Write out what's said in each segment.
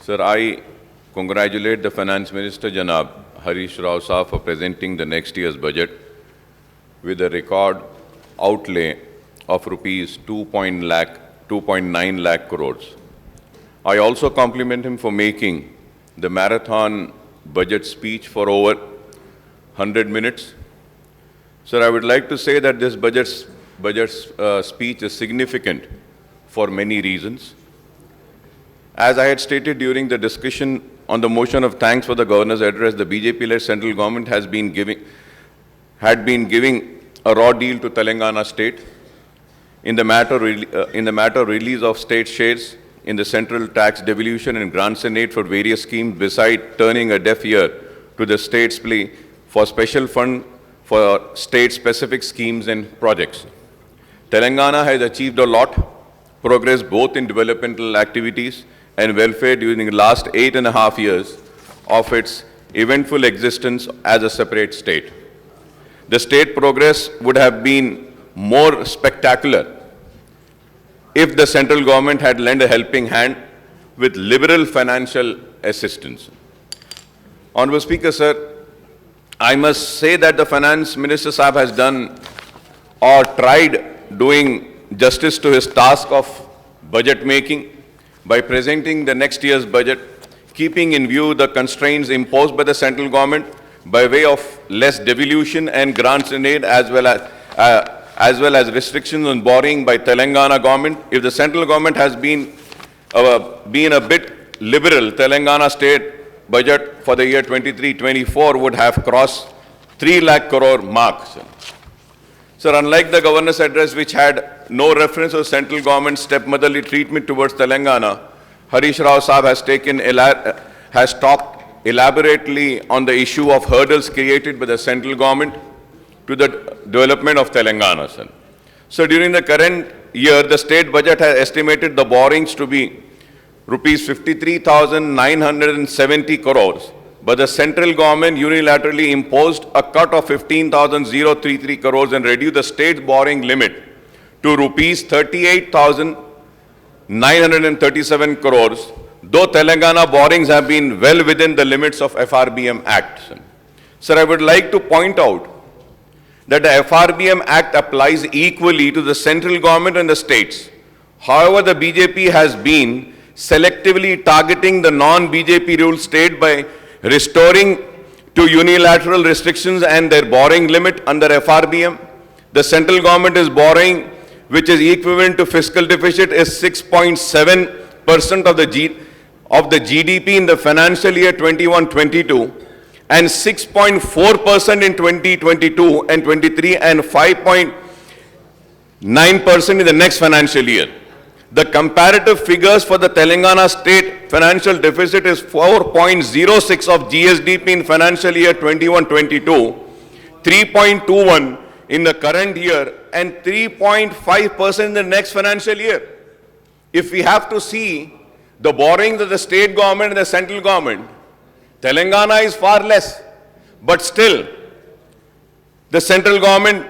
Sir, I congratulate the Finance Minister Janab Harish Rao Saab for presenting the next year's budget with a record outlay of rupees 2.9 lakh crores. I also compliment him for making the marathon budget speech for over 100 minutes. Sir, I would like to say that this budget speech is significant for many reasons. As I had stated during the discussion on the motion of thanks for the Governor's address, the BJP-led central government had been giving a raw deal to Telangana state in the matter of release of state shares in the central tax devolution and grants and aid for various schemes, beside turning a deaf ear to the state's plea for special fund for state-specific schemes and projects. Telangana has achieved a lot progress both in developmental activities and welfare during the last 8.5 years of its eventful existence as a separate state. The state progress would have been more spectacular if the central government had lent a helping hand with liberal financial assistance. Honorable Speaker, sir, I must say that the Finance Minister Saab has done or tried doing justice to his task of budget making by presenting the next year's budget, keeping in view the constraints imposed by the central government by way of less devolution and grants and aid, as well as restrictions on borrowing by Telangana government. If the central government has been a bit liberal, Telangana state budget for the year 23-24 would have crossed 3 lakh crore mark. Sir, unlike the governor's address, which had no reference to central government's stepmotherly treatment towards Telangana, Harish Rao Saab has talked elaborately on the issue of hurdles created by the central government to the development of Telangana. So during the current year, the state budget has estimated the borrowings to be rupees 53,970 crores, but the central government unilaterally imposed a cut of 15,033 crores and reduced the state borrowing limit to rupees 38,937 crores, though Telangana borrowings have been well within the limits of FRBM Act. Sir, I would like to point out that the FRBM Act applies equally to the central government and the states. However, the BJP has been selectively targeting the non-BJP ruled state by restoring to unilateral restrictions and their borrowing limit under FRBM. The central government is borrowing, which is equivalent to fiscal deficit, is 6.7% of the GDP in the financial year 21-22, and 6.4% in 2022 and 23, and 5.9% in the next financial year. The comparative figures for the Telangana state financial deficit is 4.06 of GSDP in financial year 21-22, 3.21 in the current year, and 3.5% in the next financial year. If we have to see the borrowings of the state government and the central government, Telangana is far less, but still the central government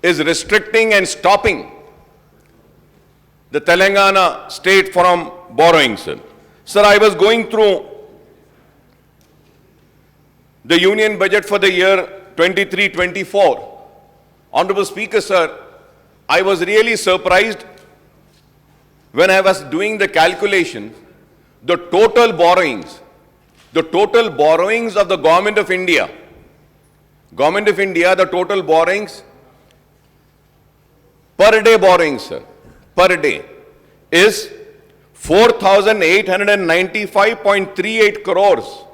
is restricting and stopping the Telangana state from borrowing, sir. Sir, I was going through the union budget for the year 23-24. Honorable Speaker, sir, I was really surprised when I was doing the calculation, the total borrowings of the Government of India, the total borrowings, per day borrowings, sir, per day is 4,895.38 crores.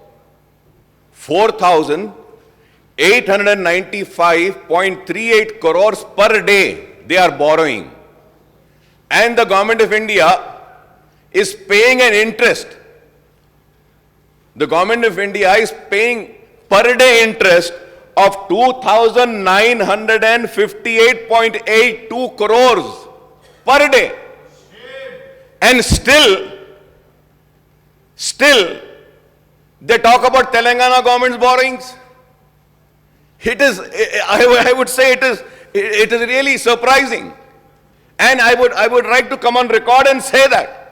4,895.38 crores per day they are borrowing. And the Government of India is paying an interest. The Government of India is paying per day interest of 2,958.82 crores per day. And still, they talk about Telangana government's borrowings. It is, I would say it is really surprising. And I would like to come on record and say that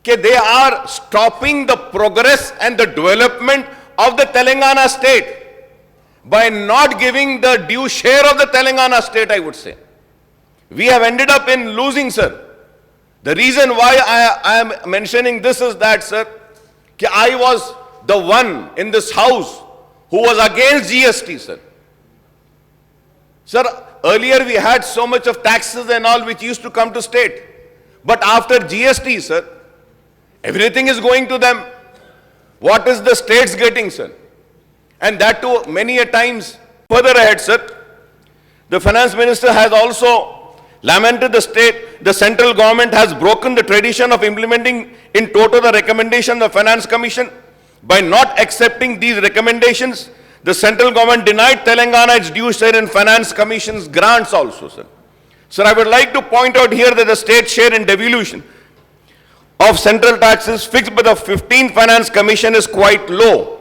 that they are stopping the progress and the development of the Telangana state by not giving the due share of the Telangana state, I would say. We have ended up in losing, sir. The reason why I am mentioning this is that, sir, I was the one in this house who was against GST, sir. Sir, earlier we had so much of taxes and all which used to come to state. But after GST, sir, everything is going to them. What is the states getting, sir? And that too, many a times further ahead, sir, the finance minister has also lamented the central government has broken the tradition of implementing in toto the recommendation of the Finance Commission. By not accepting these recommendations, the central government denied Telangana its due share in Finance Commission's grants also, sir. Sir, I would like to point out here that the state share in devolution of central taxes fixed by the 15th Finance Commission is quite low.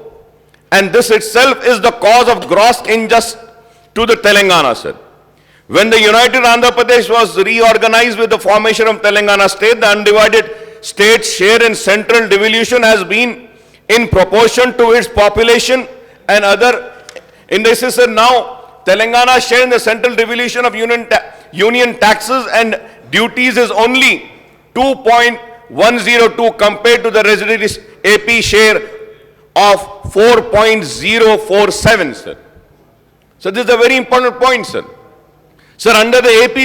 And this itself is the cause of gross injustice to the Telangana, sir. When the United Andhra Pradesh was reorganized with the formation of Telangana state, the undivided state share in central devolution has been in proportion to its population and other indices. Sir, now Telangana share in the central devolution of union taxes and duties is only 2.102 compared to the resident AP share of 4.047, sir. So this is a very important point, sir. Sir, under the AP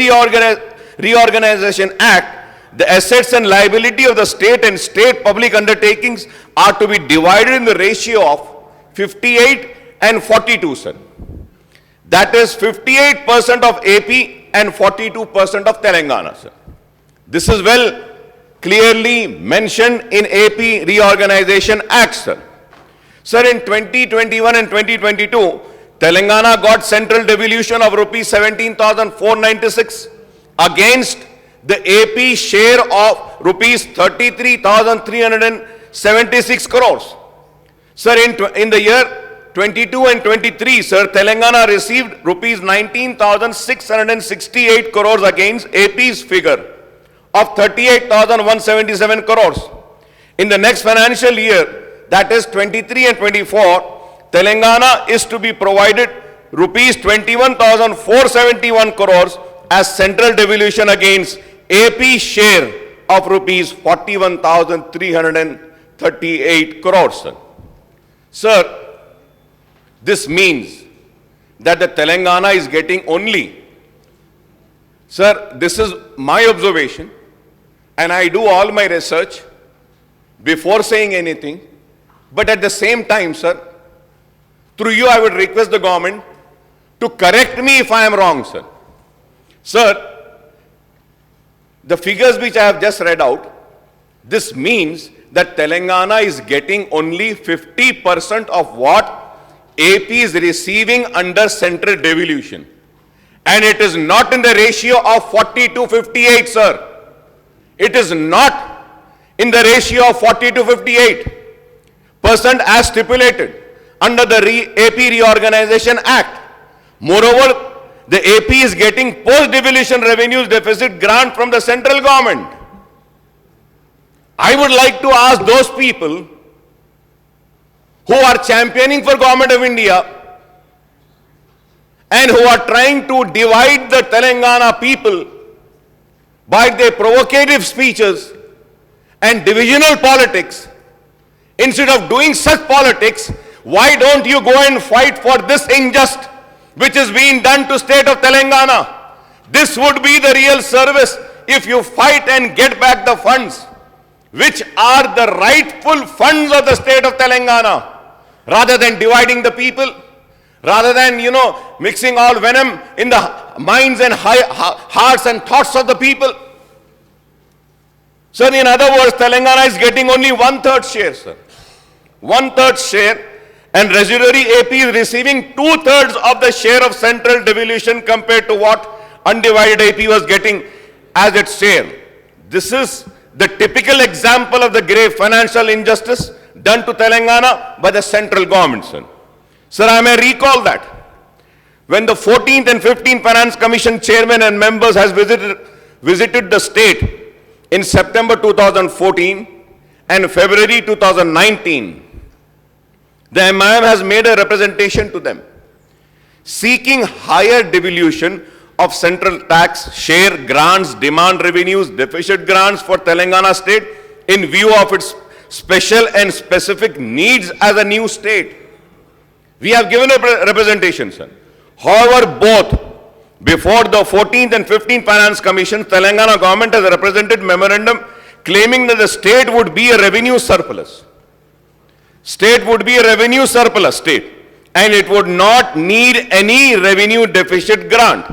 Reorganization Act, the assets and liability of the state and state public undertakings are to be divided in the ratio of 58 and 42, sir. That is 58% of AP and 42% of Telangana, sir. This is well clearly mentioned in AP Reorganization Act, sir. Sir, in 2021 and 2022, Telangana got central devolution of rupees 17,496 against the AP share of rupees 33,376 crores. Sir, in the year 22 and 23, sir, Telangana received rupees 19,668 crores against AP's figure of 38,177 crores. In the next financial year, that is 23 and 24, Telangana is to be provided rupees 21,471 crores as central devolution against AP share of rupees 41,338 crores. Sir, this means that the Telangana is getting only, sir, this is my observation and I do all my research before saying anything, but at the same time, sir, through you I would request the government to correct me if I am wrong, sir. Sir, the figures which I have just read out, this means that Telangana is getting only 50% of what AP is receiving under central devolution. And it is not in the ratio of 40 to 58, sir. It is not in the ratio of 40 to 58% as stipulated under the AP Reorganization Act. Moreover, the AP is getting post-devolution revenues deficit grant from the central government. I would like to ask those people who are championing for Government of India and who are trying to divide the Telangana people by their provocative speeches and divisional politics, instead of doing such politics, why don't you go and fight for this injustice which is being done to state of Telangana? This would be the real service if you fight and get back the funds which are the rightful funds of the state of Telangana, rather than dividing the people, rather than, mixing all venom in the minds and hearts and thoughts of the people. Sir, in other words, Telangana is getting only 1/3 share, sir. 1/3 share, and residuary AP is receiving 2/3 of the share of central devolution compared to what undivided AP was getting as its share. This is the typical example of the grave financial injustice done to Telangana by the central government, sir. Sir, I may recall that when the 14th and 15th Finance Commission chairman and members has visited the state in September 2014, and February 2019, the MIM has made a representation to them, seeking higher devolution of central tax, share, grants, demand revenues, deficit grants for Telangana state in view of its special and specific needs as a new state. We have given a representation, sir. However, both before the 14th and 15th Finance Commission, Telangana government has represented memorandum claiming that the state would be a revenue surplus. State would be a revenue surplus state, and it would not need any revenue deficit grant.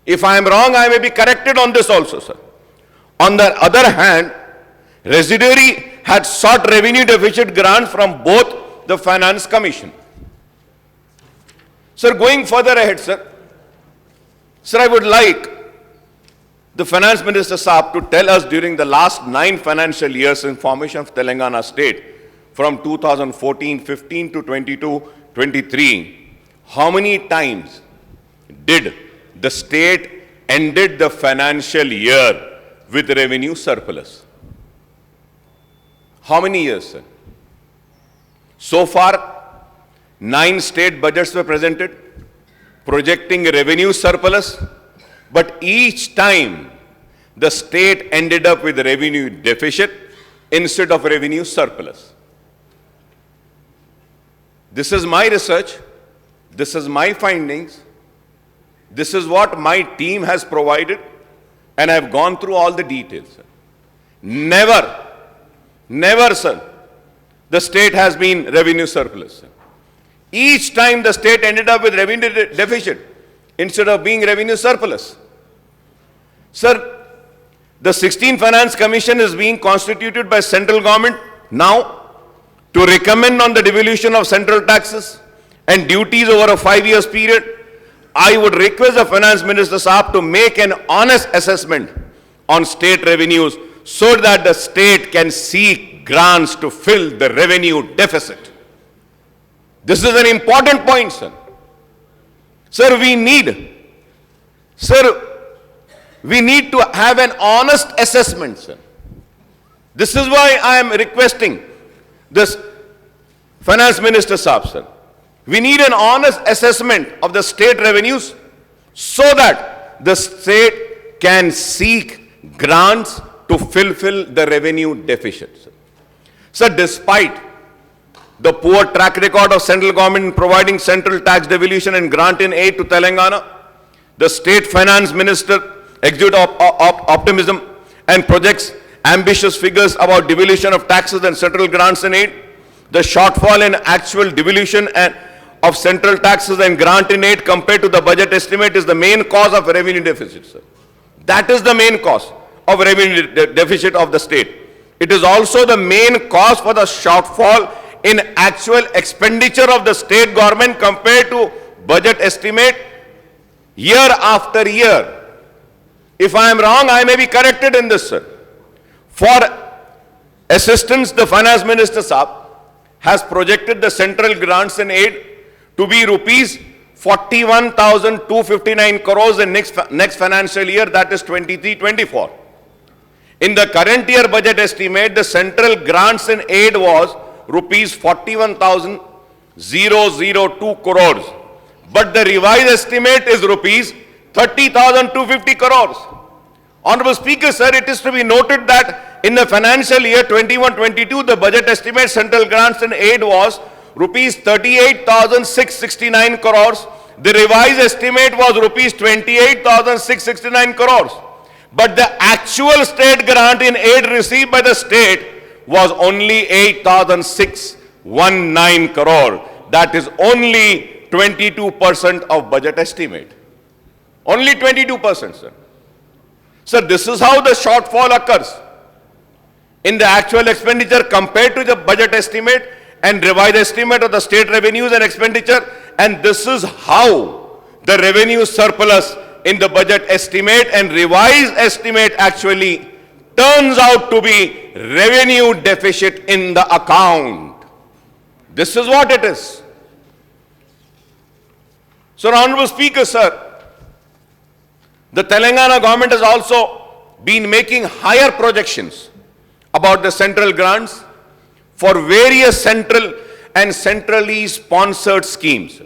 If I am wrong, I may be corrected on this also, sir. On the other hand, residuary had sought revenue deficit grants from both the Finance Commission. Sir, going further ahead, sir, I would like the Finance Minister Saab to tell us during the last 9 financial years in formation of Telangana state, from 2014-15 to 22-23, how many times did the state ended the financial year with revenue surplus? How many years, sir? So far, 9 state budgets were presented, projecting a revenue surplus, but each time the state ended up with a revenue deficit instead of revenue surplus. This is my research, this is my findings, this is what my team has provided, and I have gone through all the details, sir. Never, sir, the state has been revenue surplus, sir. Each time the state ended up with revenue deficit instead of being revenue surplus. Sir, the 16th Finance Commission is being constituted by central government now to recommend on the devolution of central taxes and duties over a 5 years period. I would request the Finance Minister Saab to make an honest assessment on state revenues so that the state can seek grants to fill the revenue deficit. This is an important point, sir. Sir, we need to have an honest assessment, sir. This is why I am requesting this Finance Minister Saab, sir. We need an honest assessment of the state revenues so that the state can seek grants to fulfill the revenue deficit, sir. Sir, despite the poor track record of central government in providing central tax devolution and grant in aid to Telangana, the state finance minister exudes optimism and projects ambitious figures about devolution of taxes and central grants in aid. The shortfall in actual devolution of central taxes and grant in aid compared to the budget estimate is the main cause of revenue deficit, sir. That is the main cause of revenue deficit of the state. It is also the main cause for the shortfall in actual expenditure of the state government compared to budget estimate year after year. If I am wrong, I may be corrected in this, sir. For assistance, the Finance Minister Saab has projected the central grants and aid to be rupees 41,259 crores in next financial year, that is 23-24. In the current year budget estimate, the central grants and aid was rupees 41,002 crores, but the revised estimate is rupees 30,250 crores. Honorable Speaker, sir, it is to be noted that in the financial year 21-22, the budget estimate central grants and aid was rupees 38,669 crores. The revised estimate was rupees 28,669 crores. But the actual state grant in aid received by the state was only 8,619 crore. That is only 22% of budget estimate. Only 22%, sir. Sir, this is how the shortfall occurs in the actual expenditure compared to the budget estimate and revised estimate of the state revenues and expenditure, and this is how the revenue surplus in the budget estimate and revised estimate actually turns out to be revenue deficit in the account. This is what it is. So, Honorable Speaker, sir, the Telangana government has also been making higher projections about the central grants for various central and centrally sponsored schemes.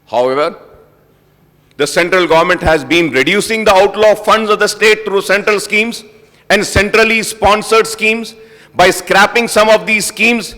However, the central government has been reducing the outflow of funds of the state through central schemes and centrally sponsored schemes by scrapping some of these schemes,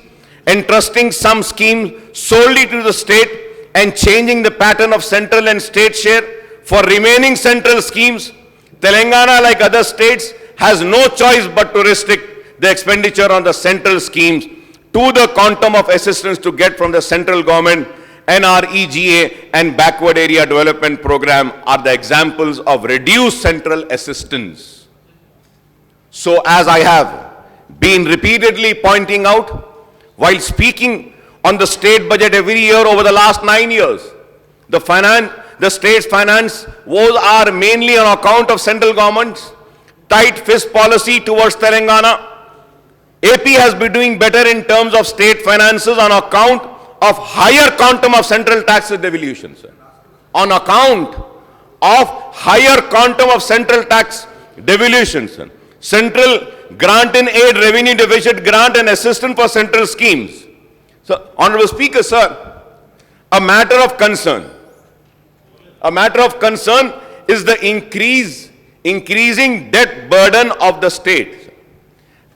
entrusting some schemes solely to the state, and changing the pattern of central and state share for remaining central schemes. Telangana, like other states, has no choice but to restrict the expenditure on the central schemes to the quantum of assistance to get from the central government. NREGA and Backward Area Development Program are the examples of reduced central assistance. So, as I have been repeatedly pointing out while speaking on the state budget every year over the last 9 years, the state's finance woes are mainly on account of central government's tight fist policy towards Telangana. AP has been doing better in terms of state finances on account of higher quantum of central tax devolution, sir. On account of higher quantum of central tax devolution, sir. Central grant in aid, revenue deficit grant and assistance for central schemes. So, Honorable Speaker, sir, a matter of concern is the increasing debt burden of the state.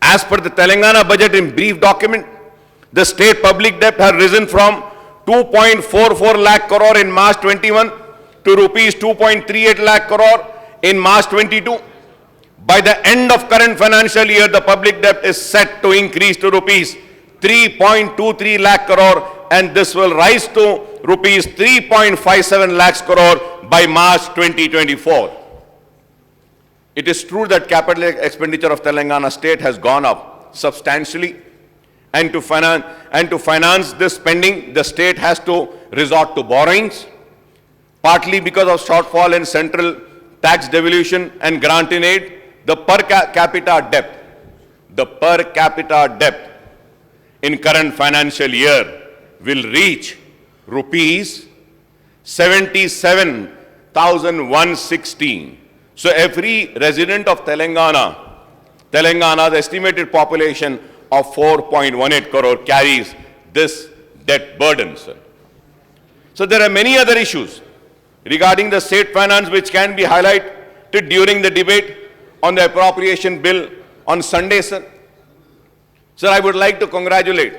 As per the Telangana budget in brief document, the state public debt has risen from 2.44 lakh crore in March 21 to rupees 2.38 lakh crore in March 22. By the end of current financial year, the public debt is set to increase to rupees 3.23 lakh crore, and this will rise to rupees 3.57 lakhs crore by March 2024. It is true that capital expenditure of Telangana state has gone up substantially. And to finance this spending, the state has to resort to borrowings, partly because of shortfall in central tax devolution and grant in aid. The per capita debt in current financial year will reach rupees 77,116. So every resident of Telangana's estimated population of 4.18 crore carries this debt burden, sir. So there are many other issues regarding the state finance which can be highlighted during the debate on the appropriation bill on Sunday, sir. Sir, I would like to congratulate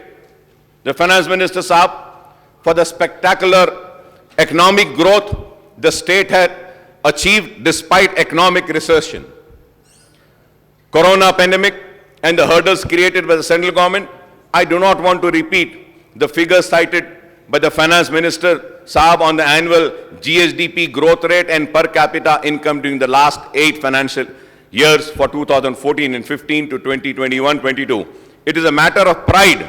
the Finance Minister Saab for the spectacular economic growth the state had achieved despite economic recession, Corona pandemic, and the hurdles created by the central government. I do not want to repeat the figures cited by the Finance Minister Saab on the annual GSDP growth rate and per capita income during the last 8 financial years for 2014 and 15 to 2021-22. It is a matter of pride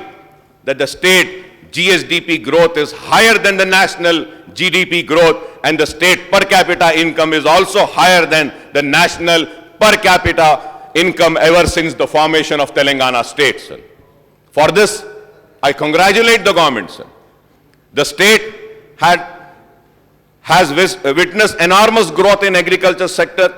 that the state GSDP growth is higher than the national GDP growth, and the state per capita income is also higher than the national per capita income ever since the formation of Telangana state, sir. For this, I congratulate the government, sir. The state has witnessed enormous growth in agriculture sector,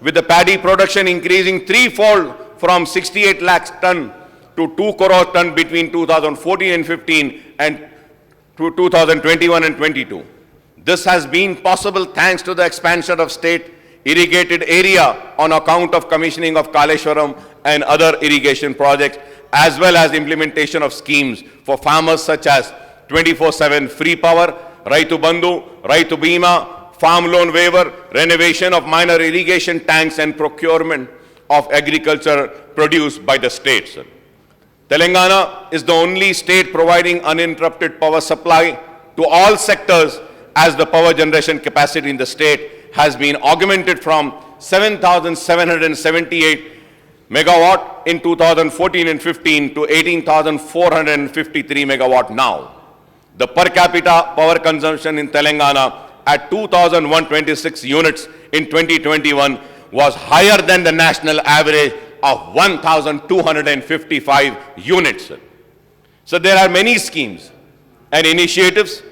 with the paddy production increasing threefold from 68 lakhs ton to 2 crore ton between 2014 and 15 and to 2021 and 22. This has been possible thanks to the expansion of state irrigated area on account of commissioning of Kaleshwaram and other irrigation projects, as well as implementation of schemes for farmers such as 24/7 free power, Raitu Bandhu, Raitu Bima, farm loan waiver, renovation of minor irrigation tanks, and procurement of agriculture produce by the states. Telangana is the only state providing uninterrupted power supply to all sectors, as the power generation capacity in the state has been augmented from 7,778 megawatt in 2014 and 15 to 18,453 megawatt now. The per capita power consumption in Telangana at 2,126 units in 2021 was higher than the national average of 1,255 units. So there are many schemes and initiatives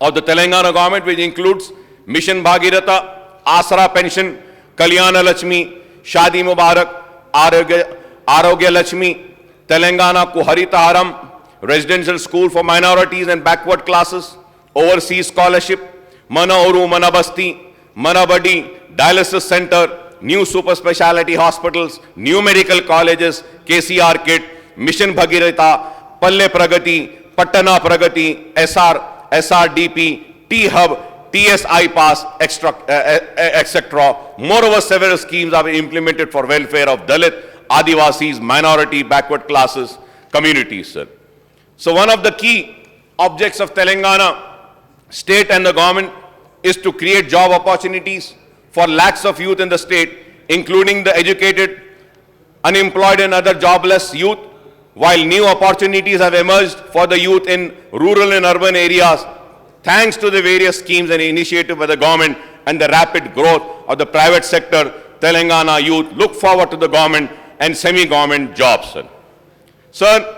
of the Telangana government, which includes Mission Bhagiratha, Asra Pension, Kalyana Lakshmi, Shadi Mubarak, Arogya Lakshmi, Telangana Kuharitaharam, residential school for minorities and backward classes, overseas scholarship, Mana Oru, Mana Basti, Mana Badi, dialysis center, new super speciality hospitals, new medical colleges, KCR kit, Mission Bhagirath, Palle Pragati, Patana Pragati, SRDP, T-Hub, TSI Pass, etc. Moreover, several schemes are implemented for welfare of Dalit, Adivasis, minority, backward classes, communities, sir. So one of the key objects of Telangana state and the government is to create job opportunities for lakhs of youth in the state, including the educated, unemployed and other jobless youth, while new opportunities have emerged for the youth in rural and urban areas, thanks to the various schemes and initiatives by the government and the rapid growth of the private sector. Telangana youth look forward to the government and semi-government jobs, sir. Sir,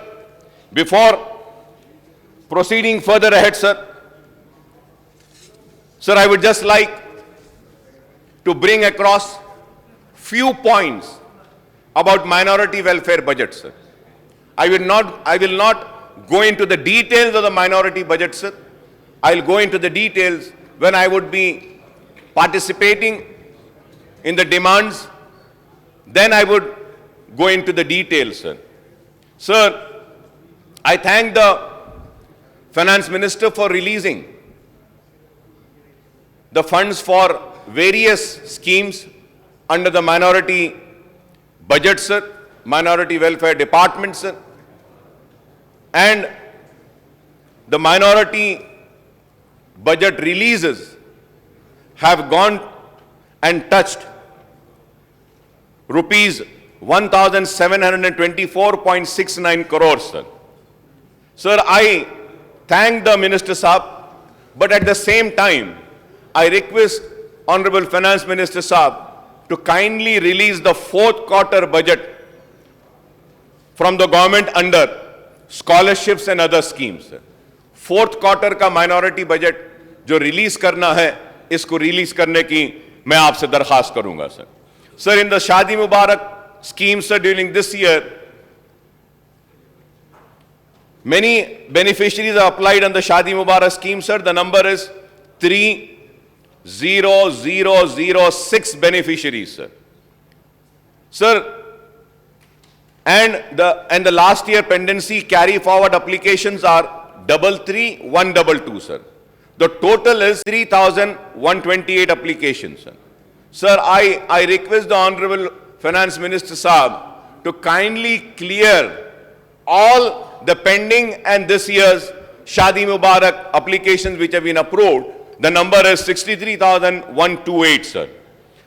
before proceeding further ahead, sir, I would just like to bring across few points about minority welfare budget, sir. I will not go into the details of the minority budget, sir. I'll go into the details when I would be participating in the demands. Then I would go into the details, sir. Sir, I thank the Finance Minister for releasing the funds for various schemes under the minority budget, sir, minority welfare department, sir, and the minority budget releases have gone and touched rupees 1,724.69 crores, sir. Sir, I thank the Minister Saab, but at the same time, I request Honorable Finance Minister Saab to kindly release the fourth quarter budget from the government under scholarships and other schemes. Fourth quarter का minority budget जो release करना है, इसको release करने की मैं आपसे दरखास्त करूंगा, sir. Sir, in the Shadi Mubarak scheme, sir, during this year, many beneficiaries are applied on the Shadi Mubarak scheme, sir. The number is 30,006 beneficiaries, sir. Sir, and the last year pendency carry forward applications are 33,122, sir. The total is 3,128 applications, sir. Sir, I request the Honorable Finance Minister Saab to kindly clear all the pending and this year's Shadi Mubarak applications which have been approved. The number is 63,128, sir.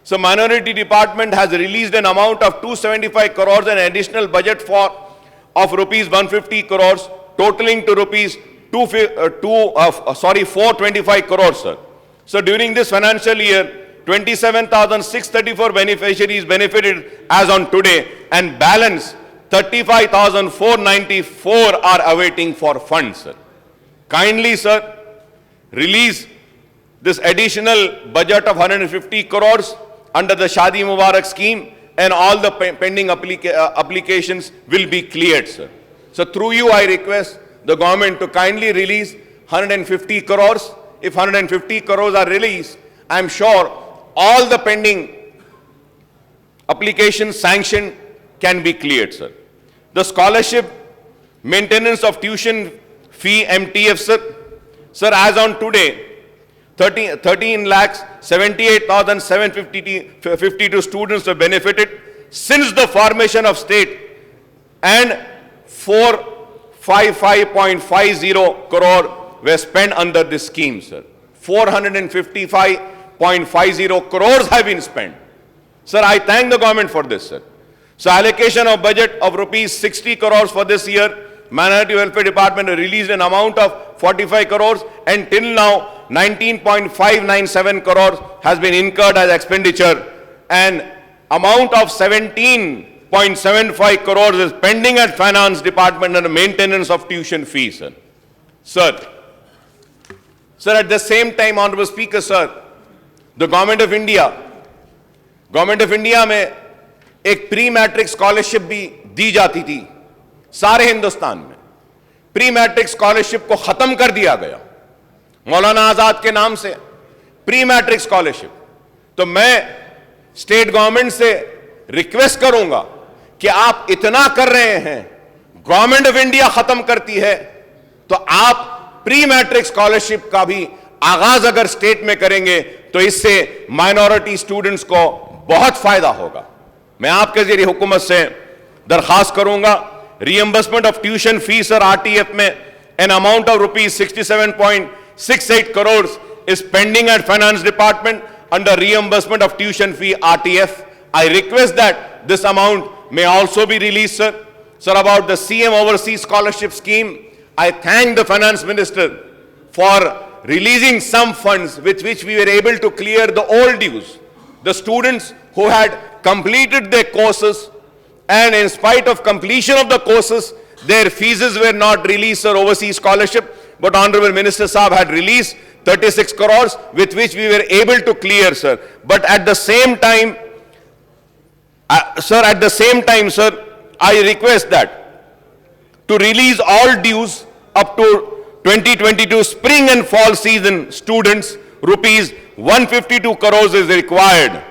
So Minority Department has released an amount of 275 crores and additional budget of rupees 150 crores, totaling to rupees 425 crores, sir. So during this financial year, 27,634 beneficiaries benefited as on today, and balance 35,494 are awaiting for funds, sir. Kindly, sir, release this additional budget of 150 crores under the Shadi Mubarak scheme, and all the pending applications will be cleared, sir. So through you, I request the government to kindly release 150 crores. If 150 crores are released, I am sure all the pending applications sanctioned can be cleared, sir. The scholarship maintenance of tuition fee MTF, sir. Sir, as on today, 13,78,752 students have benefited since the formation of state, and 455.50 crore were spent under this scheme, sir. 455.50 crores have been spent. Sir, I thank the government for this, sir. So allocation of budget of rupees 60 crores for this year, Minority Welfare Department released an amount of 45 crores, and till now 19.597 crores has been incurred as expenditure, and amount of 17.75 crores is pending at Finance Department under maintenance of tuition fees, sir. Sir, at the same time, Honorable Speaker, sir, the Government of India में एक pre matric scholarship भी दी जाती थी सारे हिंदुस्तान में, pre matric scholarship को खत्म कर दिया गया मौलाना आजाद के नाम से, प्री मैट्रिक स्कॉलरशिप। तो मैं स्टेट गवर्नमेंट से रिक्वेस्ट करूंगा कि आप इतना कर रहे हैं, गवर्नमेंट ऑफ इंडिया खत्म करती है, तो आप प्री मैट्रिक स्कॉलरशिप का भी आगाज अगर स्टेट में करेंगे तो इससे माइनॉरिटी स्टूडेंट्स को बहुत फायदा होगा। मैं आपके जरिए हुकूमत से दरखास्त करूंगा, रीएम्बर्समेंट ऑफ ट्यूशन फीस और आरटीएफ में N amount of ₹67.68 crores is pending at finance department under reimbursement of tuition fee RTF. I request that this amount may also be released, sir. Sir, about the CM overseas scholarship scheme, I thank the finance minister for releasing some funds with which we were able to clear the old dues. The students who had completed their courses and in spite of completion of the courses, their fees were not released for overseas scholarship, but Honorable Minister Saab had released 36 crores with which we were able to clear, sir. But at the same time, sir, I request that to release all dues up to 2022 spring and fall season students, rupees 152 crores is required.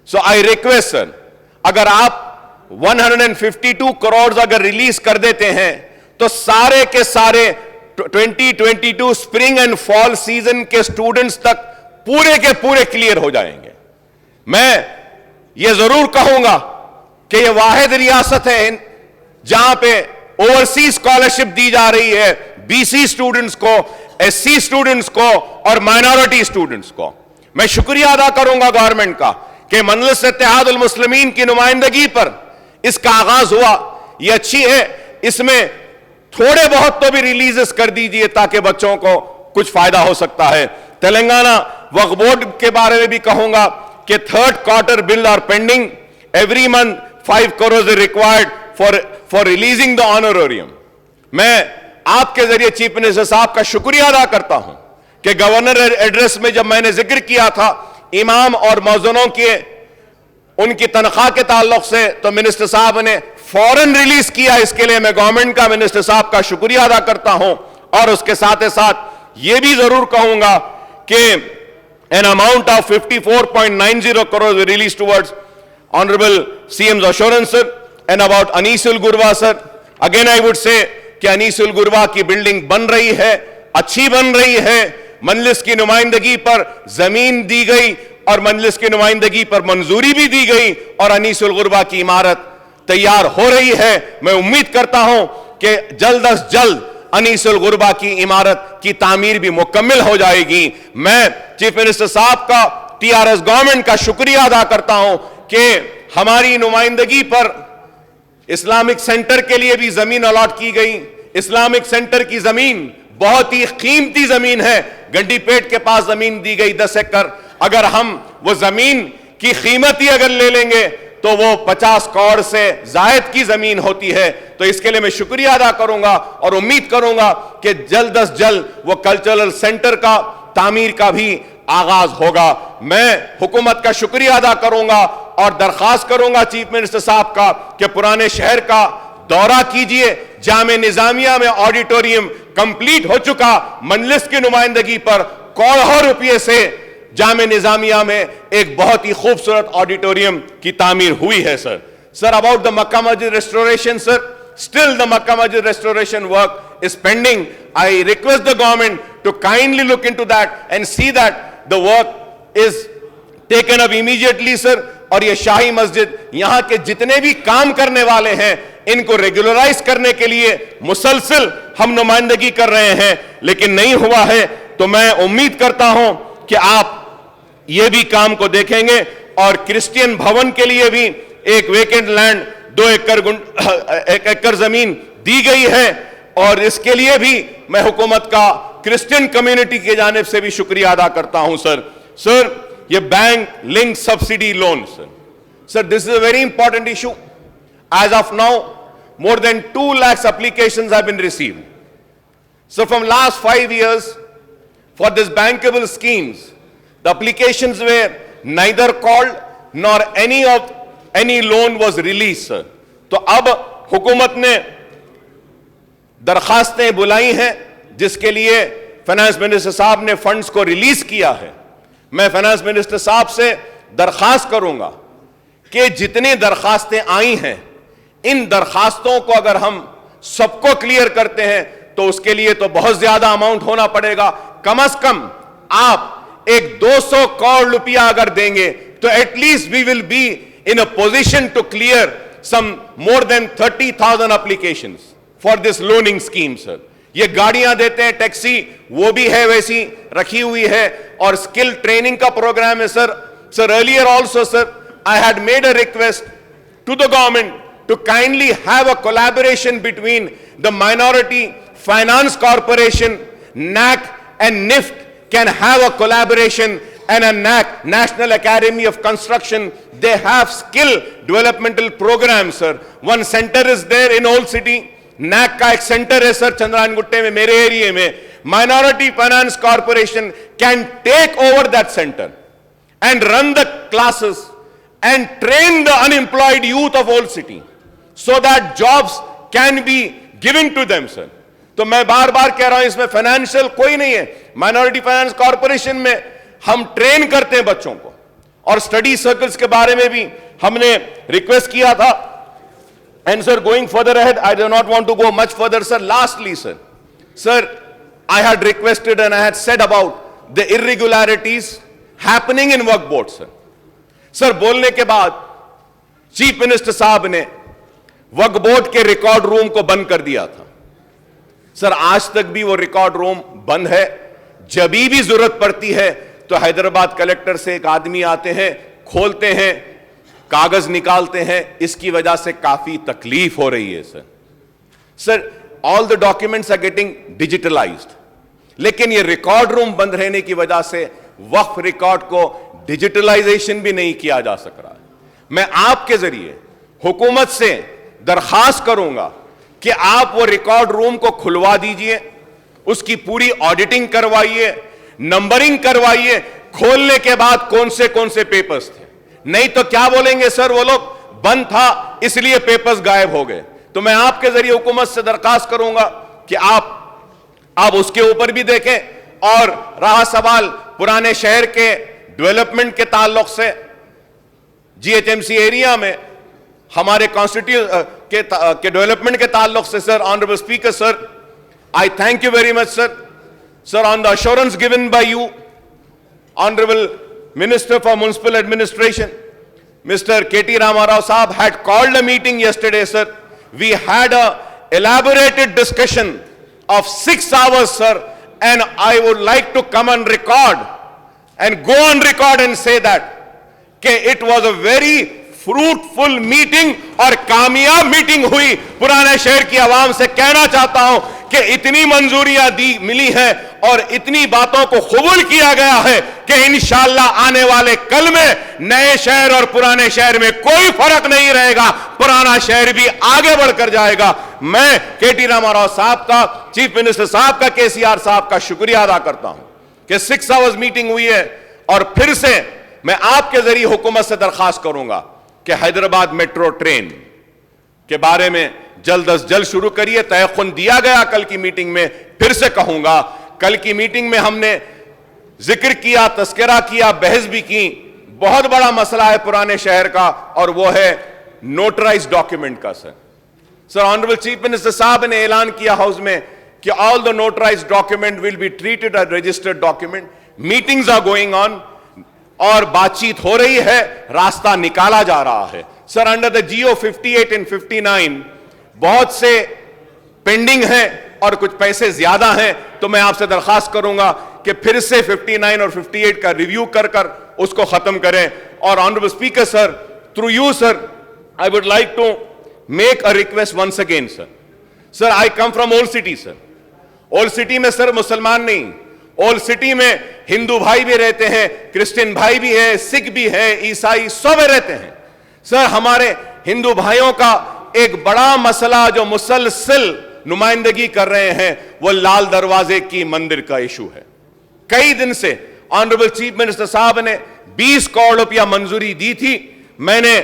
So I request, sir, अगर आप 152 crores अगर release कर देते हैं तो सारे के सारे 2022 स्प्रिंग एंड फॉल सीजन के स्टूडेंट्स तक पूरे के पूरे क्लियर हो जाएंगे। मैं ये जरूर कहूंगा कि ये वाहिद रियासत है जहां पे ओवरसीज स्कॉलरशिप दी जा रही है बीसी स्टूडेंट्स को, एससी स्टूडेंट्स को और माइनॉरिटी स्टूडेंट्स को। मैं शुक्रिया अदा करूंगा गवर्नमेंट का कि मजलिस इत्तेहादुल मुस्लिमीन की नुमाइंदगी पर इसका आगाज हुआ, ये अच्छी है। इसमें थोड़े बहुत तो भी रिलीजेस कर दीजिए ताकि बच्चों को कुछ फायदा हो सकता है। तेलंगाना वक्फ बोर्ड के बारे में भी कहूंगा कि third quarter bill are pending, every month 5 crores is required for releasing the honorarium. मैं आपके जरिए चीफ मिनिस्टर साहब का शुक्रिया अदा करता हूं कि गवर्नर एड्रेस में जब मैंने जिक्र किया था इमाम और मौज़ूनों के उनकी तनख्वाह के ताल्लुक से, तो मिनिस्टर साहब ने फौरन रिलीज किया। इसके लिए मैं गवर्नमेंट का, मिनिस्टर साहब का शुक्रिया अदा करता हूं। और उसके साथ ही साथ यह भी जरूर कहूंगा कि an amount of 54.90 crores release towards honourable CM's assurance and about Anisul गुरवा sir. Again I would say कि अनीसुल गुरवा की बिल्डिंग बन रही है, अच्छी बन रही है, मजलिस की नुमाइंदगी पर जमीन दी गई और मजलिस की नुमाइंदगी पर मंजूरी भी दी गई और अनीसुल गुरबा की इमारत तैयार हो रही है। मैं उम्मीद करता हूं कि जल्द अज जल्द अनीसुल गुरबा की इमारत की तामीर भी मुकम्मल हो जाएगी। मैं चीफ मिनिस्टर साहब का, टीआरएस गवर्नमेंट का शुक्रिया अदा करता हूं कि हमारी नुमाइंदगी पर इस्लामिक सेंटर के लिए भी जमीन अलॉट की गई। इस्लामिक सेंटर की जमीन बहुत ही कीमती जमीन है, गंडीपेट के पास जमीन दी गई 10 एकड़। अगर हम वो जमीन की कीमत ही अगर ले लेंगे तो वो 50 करोड़ से जायद की जमीन होती है। तो इसके लिए मैं शुक्रिया अदा करूंगा और उम्मीद करूंगा कि जल्द अज जल्द वो कल्चरल सेंटर का तामीर का भी आगाज होगा। मैं हुकूमत का शुक्रिया अदा करूंगा और दरखास्त करूंगा चीफ मिनिस्टर साहब का कि पुराने शहर का दौरा कीजिए। जामे निजामिया में ऑडिटोरियम कंप्लीट हो चुका, मजलिस की नुमाइंदगी पर करोड़ों रुपये से जामे निजामिया में एक बहुत ही खूबसूरत ऑडिटोरियम की तामीर हुई है सर। सर, अबाउट द मक्का मस्जिद restoration sir, still the Makkah Masjid restoration work is pending. I request the government to kindly look into that and see that the work is taken up immediately sir. और ये शाही मस्जिद यहां के जितने भी काम करने वाले हैं इनको रेगुलराइज करने के लिए मुसलसल हम नुमाइंदगी कर रहे हैं, लेकिन नहीं हुआ है। तो मैं उम्मीद करता हूं कि आप ये भी काम को देखेंगे और क्रिश्चियन भवन के लिए भी एक वेकेंट लैंड 2 एकड़ जमीन दी गई है और इसके लिए भी मैं हुकूमत का क्रिश्चियन कम्युनिटी की जानिब से भी शुक्रिया अदा करता हूं सर। सर, ये bank link subsidy loan sir, this is a very important issue. As of now more than 2 lakhs applications have been received. So from last 5 years for this bankable schemes, the applications were neither called nor any loan was released sir. تو اب حکومت نے درخواستیں بلائی ہیں جس کے لیے فائنانس منسٹر صاحب نے فنڈز کو ریلیز کیا ہے. میں فائنانس منسٹر صاحب سے درخواست کروں گا کہ جتنی درخواستیں آئی ہیں ان درخواستوں کو اگر ہم سب کو کلیئر کرتے ہیں تو اس کے لیے تو بہت زیادہ اماؤنٹ ہونا پڑے گا. کم از کم آپ ایک 200 کروڑ روپیہ اگر دیں گے تو at least we will be in a position to clear some more than 30,000 applications for this loaning scheme. Sir یہ گاڑیاں دیتے ہیں ٹیکسی, وہ بھی ہے ویسی رکھی ہوئی ہے, اور اسکل ٹریننگ کا پروگرام ہے. Sir earlier also sir I had made a request to the government to kindly have a collaboration between the Minority Finance Corporation, NAC and NIFT can have a collaboration, and a NAC, National Academy of Construction, they have skill developmental programs, sir. One center is there in Old City. NAC کا ایک centre ہے سر چندران گٹے میں, میرے ایریے میں. Minority Finance Corporation can take over that center and run the classes and train the unemployed youth of Old City so that jobs can be given to them, sir. تو میں بار بار کہہ رہا ہوں اس میں فائنینشیل کوئی نہیں ہے. مائنورٹی فائنانس کارپوریشن میں ہم ٹرین کرتے ہیں بچوں کو, اور اسٹڈی سرکلز کے بارے میں بھی ہم نے ریکویسٹ کیا تھا. And sir, going further ahead, I do not want to go much further, sir. Lastly, sir, I had requested and I had said about the irregularities happening in work board, sir. Sir, بولنے کے بعد chief minister صاحب نے وقف board کے record روم کو بند کر دیا تھا. سر آج تک بھی وہ ریکارڈ روم بند ہے. جبھی بھی ضرورت پڑتی ہے تو حیدرآباد کلیکٹر سے ایک آدمی آتے ہیں, کھولتے ہیں, کاغذ نکالتے ہیں. اس کی وجہ سے کافی تکلیف ہو رہی ہے. سر آل دا ڈاکیومنٹس آر گیٹنگ ڈیجیٹلائزڈ, لیکن یہ ریکارڈ روم بند رہنے کی وجہ سے وقف ریکارڈ کو ڈیجیٹلائزیشن بھی نہیں کیا جا سک رہا. میں آپ کے ذریعے حکومت سے درخواست کروں گا کہ آپ وہ ریکارڈ روم کو کھلوا دیجئے, اس کی پوری آڈیٹنگ کروائیے, نمبرنگ کروائیے, کھولنے کے بعد کون سے پیپرز تھے. نہیں تو کیا بولیں گے سر وہ لوگ, بند تھا اس لیے پیپرز غائب ہو گئے. تو میں آپ کے ذریعے حکومت سے درخواست کروں گا کہ آپ اس کے اوپر بھی دیکھیں. اور رہا سوال پرانے شہر کے ڈیولپمنٹ کے تعلق سے, G H M C area میں ہمارے کے ڈیولپمنٹ کے تعلق سے, sir honourable speaker sir, I thank you very much, sir. Sir, on the assurance given by you, Honorable Minister for Municipal Administration, Mr. K.T. Ramarao Saab had called a meeting yesterday, sir. We had a elaborated discussion of 6 hours, sir, and I would like to come on record and go on record and say that it was a very fruitful meeting اور کامیاب meeting ہوئی. پرانے شہر کی عوام سے کہنا چاہتا ہوں کہ اتنی منظوریاں ملی ہیں اور اتنی باتوں کو قبول کیا گیا ہے کہ انشاءاللہ آنے والے کل میں نئے شہر اور پرانے شہر میں کوئی فرق نہیں رہے گا. پرانا شہر بھی آگے بڑھ کر جائے گا. میں کے ٹی راما صاحب کا, چیف منسٹر صاحب کا, کے سی آر صاحب کا شکریہ ادا کرتا ہوں کہ 6 hours میٹنگ ہوئی ہے. اور پھر سے میں آپ کے ذریعے حکومت سے درخواست کروں گا کہ حیدرآباد میٹرو ٹرین کے بارے میں جلد از جلد شروع کریے. تیقن دیا گیا کل کی میٹنگ میں, پھر سے کہوں گا کل کی میٹنگ میں ہم نے ذکر کیا, تذکرہ کیا, بحث بھی کی. بہت بڑا مسئلہ ہے پرانے شہر کا اور وہ ہے نوٹرائز ڈاکیومنٹ کا. سر آنریبل چیف منسٹر صاحب نے اعلان کیا ہاؤس میں کہ all the notarized document will be treated as registered document. Meetings are going on اور بات چیت ہو رہی ہے, راستہ نکالا جا رہا ہے. سر انڈر دا GO 58 and 59 بہت سے پینڈنگ ہیں اور کچھ پیسے زیادہ ہیں. تو میں آپ سے درخواست کروں گا کہ پھر سے 59 اور 58 کا ریویو کر اس کو ختم کریں. اور honourable speaker sir, through you sir, I would like to make a request once again, sir. Sir, I come from Old City, sir. Old City میں سر مسلمان نہیں, اولڈ سٹی میں ہندو بھائی بھی رہتے ہیں, کرسچن بھائی بھی ہے, سکھ بھی ہے, عیسائی سب رہتے ہیں. سر ہمارے ہندو بھائیوں کا ایک بڑا مسئلہ جو مسلسل نمائندگی کر رہے ہیں وہ لال دروازے کی مندر کا ایشو ہے. کئی دن سے آنریبل چیف منسٹر صاحب نے 20 کروڑ روپیہ منظوری دی تھی. میں نے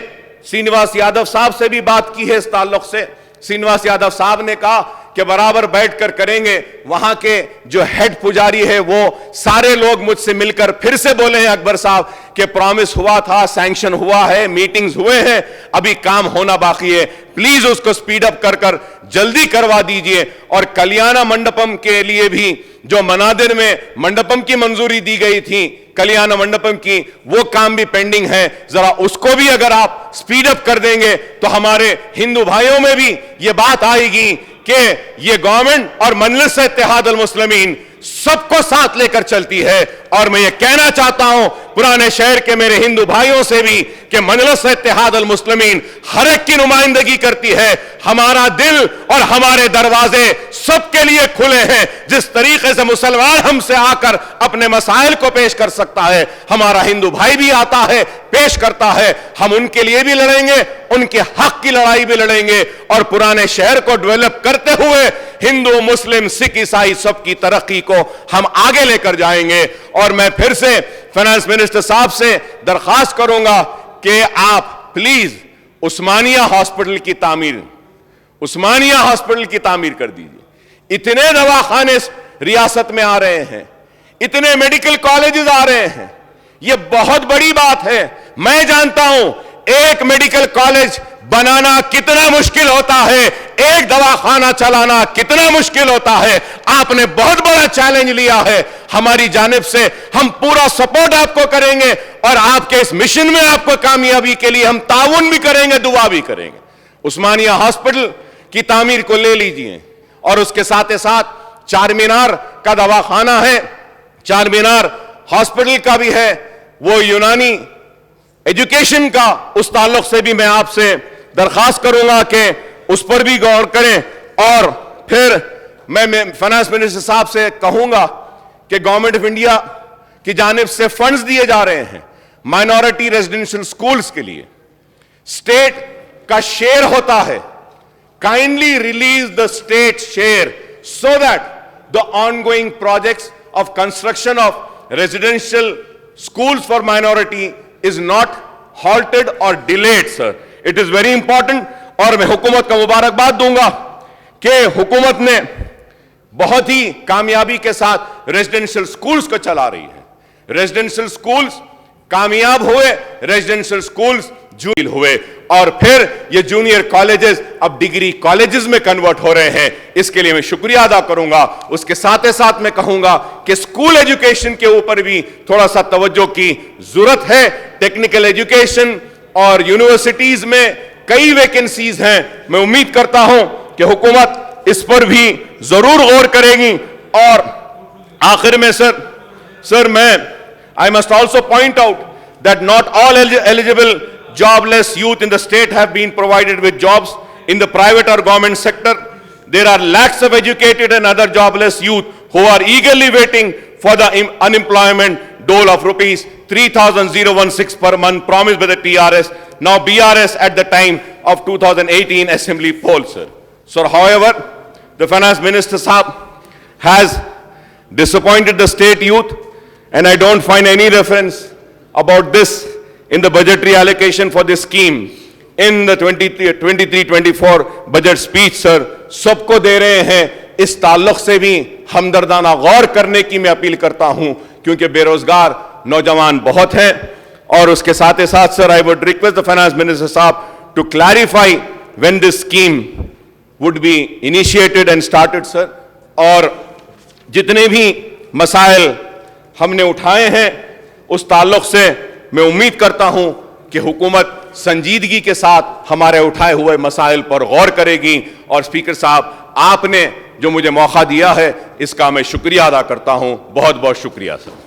श्रीनिवास यादव साहब से भी बात की है इस ताल्लुक से। श्रीनिवास यादव साहब ने कहा कि बराबर बैठकर करेंगे। वहां के जो हेड पुजारी है वो सारे लोग मुझसे मिलकर फिर से बोले हैं अकबर साहब कि प्रॉमिस हुआ था, सैंक्शन हुआ है, मीटिंग्स हुए हैं, अभी काम होना बाकी है, प्लीज उसको स्पीड अप कर जल्दी करवा दीजिए। और कल्याण मंडपम के लिए भी जो मनादिर में मंडपम की मंजूरी दी गई थी, कल्याण मंडपम की, वो काम भी पेंडिंग है, जरा उसको भी अगर आप स्पीड अप कर देंगे तो हमारे हिंदू भाइयों में भी ये बात आएगी कि ये गवर्नमेंट और मजलिस इत्तेहाद अल मुस्लिमीन सबको साथ लेकर चलती है। और मैं ये कहना चाहता हूं पुराने शहर के मेरे हिंदू भाइयों से भी कि मजलिस इत्तेहाद अल मुस्लिमीन हर एक की नुमाइंदगी करती है। हमारा दिल और हमारे दरवाजे सबके लिए खुले हैं। जिस तरीके से मुसलमान हमसे आकर अपने मसाइल को पेश कर सकता है, हमारा हिंदू भाई भी आता है, पेश करता है। हम उनके लिए भी लड़ेंगे, उनके हक की लड़ाई भी लड़ेंगे और पुराने शहर को डेवलप करते हुए हिंदू, मुस्लिम, सिख, ईसाई सबकी तरक्की को हम आगे लेकर जाएंगे। और मैं फिर से फाइनेंस मिनिस्टर साहब से दरखास्त करूंगा कि आप प्लीज उस्मानिया हॉस्पिटल की तामीर कर दीजिए। इतने दवाखाने रियासत में आ रहे हैं, इतने मेडिकल कॉलेजेस आ रहे हैं, यह बहुत बड़ी बात है। मैं जानता हूं एक मेडिकल कॉलेज बनाना कितना मुश्किल होता है, एक दवाखाना चलाना कितना मुश्किल होता है। आपने बहुत बड़ा चैलेंज लिया है, हमारी जानिब से हम पूरा सपोर्ट आपको करेंगे और आपके इस मिशन में आपको कामयाबी के लिए हम ताउन भी करेंगे, दुआ भी करेंगे। उस्मानिया हॉस्पिटल की तामीर को ले लीजिए और उसके साथ साथ चार मीनार का दवाखाना है, चार मीनार हॉस्पिटल का भी है, वो यूनानी एजुकेशन का, उस ताल्लुक से भी मैं आपसे दरखास्त करूंगा कि उस पर भी गौर करें। और फिर मैं फाइनेंस मिनिस्टर साहब से कहूंगा कि गवर्नमेंट ऑफ इंडिया की जानिब से फंड्स दिए जा रहे हैं माइनॉरिटी रेजिडेंशियल स्कूल्स के लिए, स्टेट का शेयर होता है। Kindly release the state share so that the ongoing projects of construction of residential schools for minority is not halted or delayed, sir. It is very important. और मैं हुकूमत का मुबारकबाद दूंगा कि हुकूमत ने बहुत ही कामयाबी के साथ रेजिडेंशियल स्कूल्स को चला रही है। रेजिडेंशियल स्कूल्स कामयाब हुए, रेजिडेंशियल स्कूल्स जूनियर हुए और फिर ये जूनियर कॉलेजेस अब डिग्री कॉलेजेस में कन्वर्ट हो रहे हैं। इसके लिए मैं शुक्रिया अदा करूंगा। उसके साथ ही साथ मैं कहूंगा कि स्कूल एजुकेशन के ऊपर भी थोड़ा सा तवज्जो की जरूरत है। टेक्निकल एजुकेशन और यूनिवर्सिटीज में कई वैकेंसीज हैं। मैं उम्मीद करता हूं कि हुकूमत इस पर भी जरूर गौर करेगी। और आखिर में सर मैं I must also point out that not all eligible jobless youth in the state have been provided with jobs in the private or government sector. There are lakhs of educated and other jobless youth who are eagerly waiting for the unemployment dole of rupees 3,016 per month promised by the TRS, now BRS at the time of 2018 assembly poll, sir. So, however, the finance minister Saab has disappointed the state youth, and I don't find any reference about this in the budgetary allocation for this scheme in the 23-24 budget speech, sir. सबको दे रहे हैं। इस ताल्लुक से भी हमदर्दाना गौर करने की मैं अपील करता हूं, क्योंकि बेरोजगार नौजवान बहुत हैं। और उसके साथ ही साथ sir, I would request the finance minister साहब to clarify when this scheme would be initiated and started, sir. और जितने भी मसाइल हमने उठाए हैं उस ताल्लुक से मैं उम्मीद करता हूं कि हुकूमत संजीदगी के साथ हमारे उठाए हुए मसाइल पर गौर करेगी। और स्पीकर साहब, आपने जो मुझे मौका दिया है इसका मैं शुक्रिया अदा करता हूं। बहुत बहुत शुक्रिया सर।